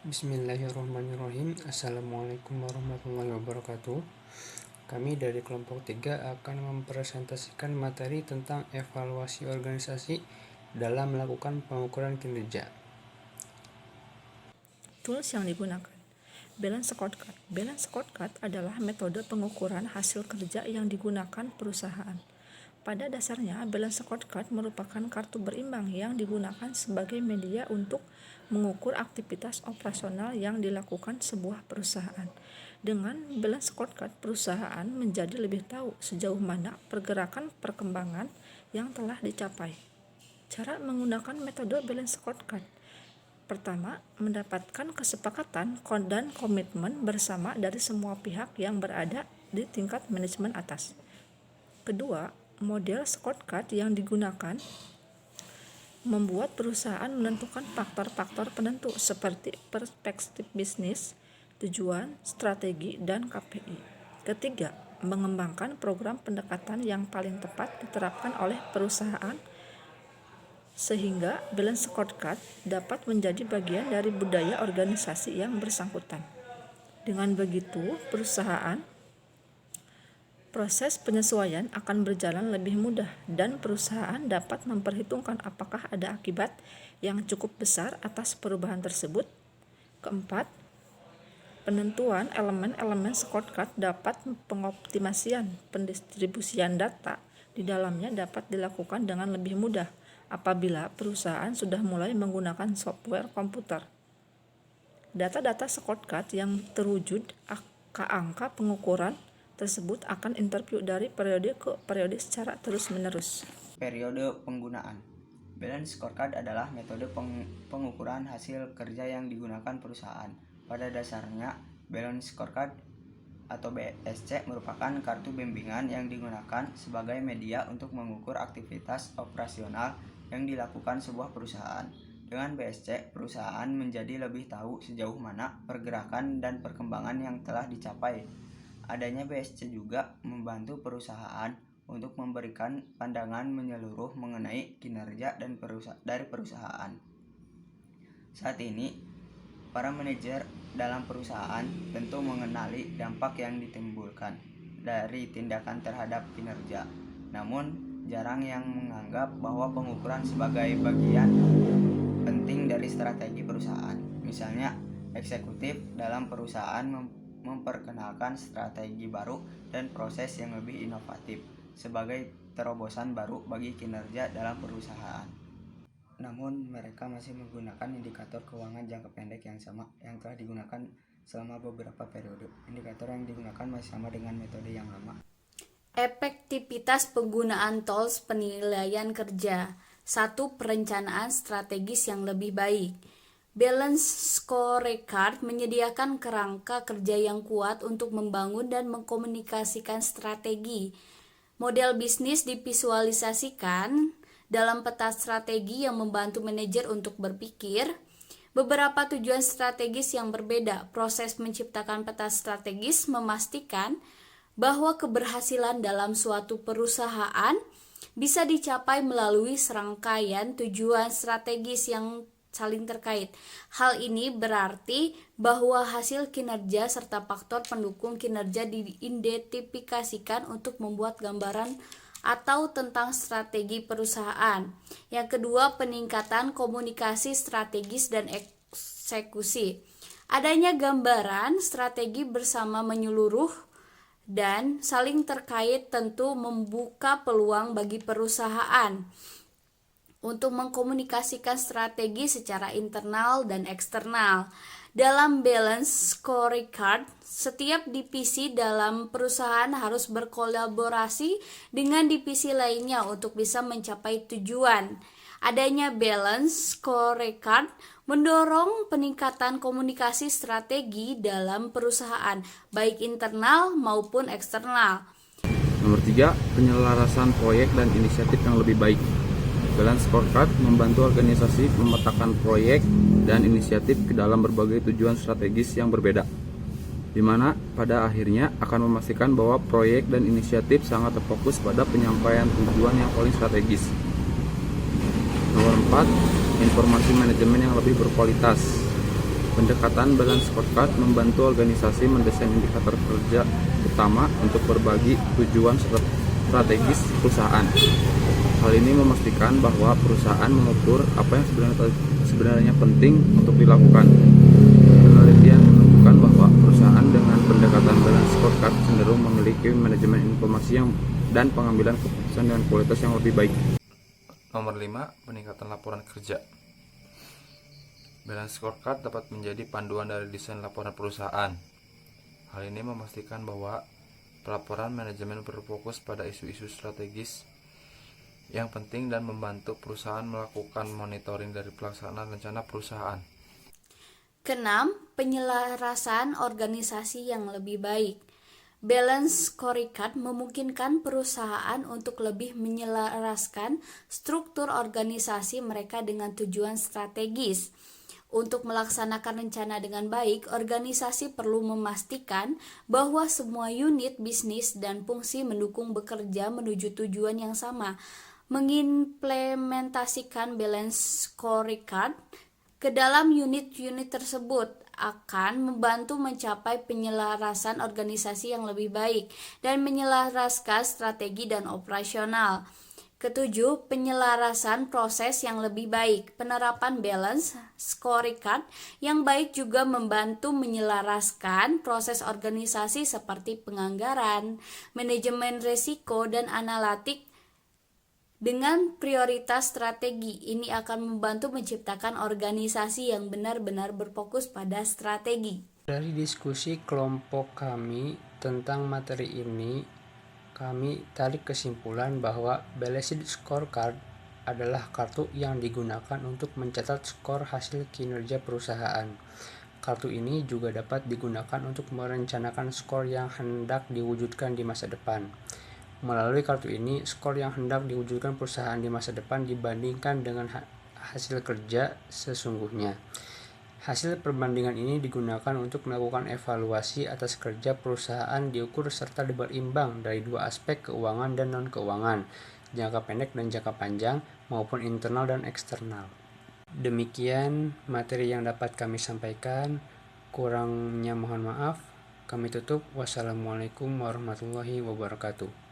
Bismillahirrahmanirrahim. Assalamualaikum warahmatullahi wabarakatuh. Kami dari kelompok 3 akan mempresentasikan materi tentang evaluasi organisasi dalam melakukan pengukuran kinerja. Tools yang digunakan. Balance Scorecard. Balance Scorecard adalah metode pengukuran hasil kerja yang digunakan perusahaan. Pada dasarnya, Balance Scorecard merupakan kartu berimbang yang digunakan sebagai media untuk mengukur aktivitas operasional yang dilakukan sebuah perusahaan. Dengan Balance Scorecard, perusahaan menjadi lebih tahu sejauh mana pergerakan perkembangan yang telah dicapai. Cara menggunakan metode Balance Scorecard. Pertama, mendapatkan kesepakatan dan komitmen bersama dari semua pihak yang berada di tingkat manajemen atas. Kedua, model scorecard yang digunakan membuat perusahaan menentukan faktor-faktor penentu seperti perspektif bisnis, tujuan, strategi, dan KPI. Ketiga, mengembangkan program pendekatan yang paling tepat diterapkan oleh perusahaan sehingga balance scorecard dapat menjadi bagian dari budaya organisasi yang bersangkutan. Dengan begitu, proses penyesuaian akan berjalan lebih mudah dan perusahaan dapat memperhitungkan apakah ada akibat yang cukup besar atas perubahan tersebut. Keempat, penentuan elemen-elemen scorecard dapat pengoptimasian pendistribusian data di dalamnya dapat dilakukan dengan lebih mudah apabila perusahaan sudah mulai menggunakan software komputer. Data-data scorecard yang terwujud angka pengukuran tersebut akan interview dari periode ke periode secara terus-menerus. Periode penggunaan. Balance Scorecard adalah metode pengukuran hasil kerja yang digunakan perusahaan. Pada dasarnya, Balance Scorecard atau BSC merupakan kartu bimbingan yang digunakan sebagai media untuk mengukur aktivitas operasional yang dilakukan sebuah perusahaan. Dengan BSC, perusahaan menjadi lebih tahu sejauh mana pergerakan dan perkembangan yang telah dicapai. Adanya BSC juga membantu perusahaan untuk memberikan pandangan menyeluruh mengenai kinerja dari perusahaan. Saat ini, para manajer dalam perusahaan tentu mengenali dampak yang ditimbulkan dari tindakan terhadap kinerja. Namun, jarang yang menganggap bahwa pengukuran sebagai bagian penting dari strategi perusahaan. Misalnya, eksekutif dalam perusahaan memperkenalkan strategi baru dan proses yang lebih inovatif sebagai terobosan baru bagi kinerja dalam perusahaan. Namun mereka masih menggunakan indikator keuangan jangka pendek yang sama yang telah digunakan selama beberapa periode. Indikator yang digunakan masih sama dengan metode yang lama. Efektivitas penggunaan tools penilaian kerja. 1. Perencanaan strategis yang lebih baik. Balance Scorecard menyediakan kerangka kerja yang kuat untuk membangun dan mengkomunikasikan strategi. Model bisnis divisualisasikan dalam peta strategi yang membantu manajer untuk berpikir. Beberapa tujuan strategis yang berbeda. Proses menciptakan peta strategis memastikan bahwa keberhasilan dalam suatu perusahaan bisa dicapai melalui serangkaian tujuan strategis yang saling terkait. Hal ini berarti bahwa hasil kinerja serta faktor pendukung kinerja diidentifikasikan untuk membuat gambaran atau tentang strategi perusahaan. Yang kedua, peningkatan komunikasi strategis dan eksekusi. Adanya gambaran strategi bersama menyeluruh dan saling terkait tentu membuka peluang bagi perusahaan untuk mengkomunikasikan strategi secara internal dan eksternal. Dalam Balance Scorecard, setiap divisi dalam perusahaan harus berkolaborasi dengan divisi lainnya untuk bisa mencapai tujuan. Adanya Balance Scorecard mendorong peningkatan komunikasi strategi dalam perusahaan, baik internal maupun eksternal. Nomor 3, penyelarasan proyek dan inisiatif yang lebih baik. Balance Scorecard membantu organisasi memetakan proyek dan inisiatif ke dalam berbagai tujuan strategis yang berbeda, di mana pada akhirnya akan memastikan bahwa proyek dan inisiatif sangat terfokus pada penyampaian tujuan yang paling strategis. Nomor 4, informasi manajemen yang lebih berkualitas. Pendekatan balance scorecard membantu organisasi mendesain indikator kerja utama untuk berbagi tujuan strategis perusahaan. Hal ini memastikan bahwa perusahaan mengukur apa yang sebenarnya penting untuk dilakukan. Penelitian menunjukkan bahwa perusahaan dengan pendekatan balance scorecard cenderung memiliki manajemen informasi dan pengambilan keputusan dengan kualitas yang lebih baik. Nomor 5, peningkatan laporan kerja. Balance scorecard dapat menjadi panduan dari desain laporan perusahaan. Hal ini memastikan bahwa pelaporan manajemen berfokus pada isu-isu strategis yang penting dan membantu perusahaan melakukan monitoring dari pelaksanaan rencana perusahaan. Keenam, penyelarasan organisasi yang lebih baik. Balance scorecard memungkinkan perusahaan untuk lebih menyelaraskan struktur organisasi mereka dengan tujuan strategis. Untuk melaksanakan rencana dengan baik, organisasi perlu memastikan bahwa semua unit bisnis dan fungsi mendukung bekerja menuju tujuan yang sama. Mengimplementasikan balance scorecard ke dalam unit-unit tersebut akan membantu mencapai penyelarasan organisasi yang lebih baik dan menyelaraskan strategi dan operasional. Ketujuh, penyelarasan proses yang lebih baik. Penerapan balance scorecard yang baik juga membantu menyelaraskan proses organisasi seperti penganggaran, manajemen risiko, dan analitik dengan prioritas strategi. Ini akan membantu menciptakan organisasi yang benar-benar berfokus pada strategi. Dari diskusi kelompok kami tentang materi ini, kami tarik kesimpulan bahwa Balanced Scorecard adalah kartu yang digunakan untuk mencatat skor hasil kinerja perusahaan. Kartu ini juga dapat digunakan untuk merencanakan skor yang hendak diwujudkan di masa depan. Melalui kartu ini, skor yang hendak diwujudkan perusahaan di masa depan dibandingkan dengan hasil kerja sesungguhnya. Hasil perbandingan ini digunakan untuk melakukan evaluasi atas kerja perusahaan diukur serta berimbang dari dua aspek keuangan dan non-keuangan, jangka pendek dan jangka panjang, maupun internal dan eksternal. Demikian materi yang dapat kami sampaikan. Kurangnya mohon maaf. Kami tutup. Wassalamualaikum warahmatullahi wabarakatuh.